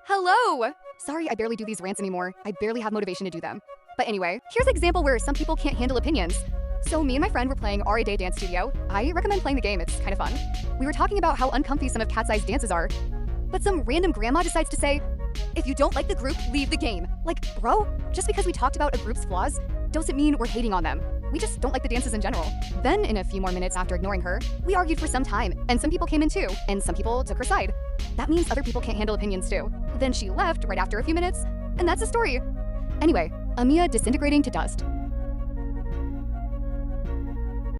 Hello! Sorry, I barely do these rants anymore. I barely have motivation to do them. But anyway, here's an example where some people can't handle opinions. So me and my friend were playing RA Day Dance Studio. I recommend playing the game, it's kind of fun. We were talking about how uncomfy some of Cat's Eye's dances are. But some random grandma decides to say, if you don't like the group, leave the game. Like, bro, just because we talked about a group's flaws, doesn't mean we're hating on them. We just don't like the dances in general. Then, in a few more minutes after ignoring her, we argued for some time, and some people came in too, and some people took her side. That means other people can't handle opinions too. Then she left right after a few minutes, and that's the story. Anyway, Amiya disintegrating to dust.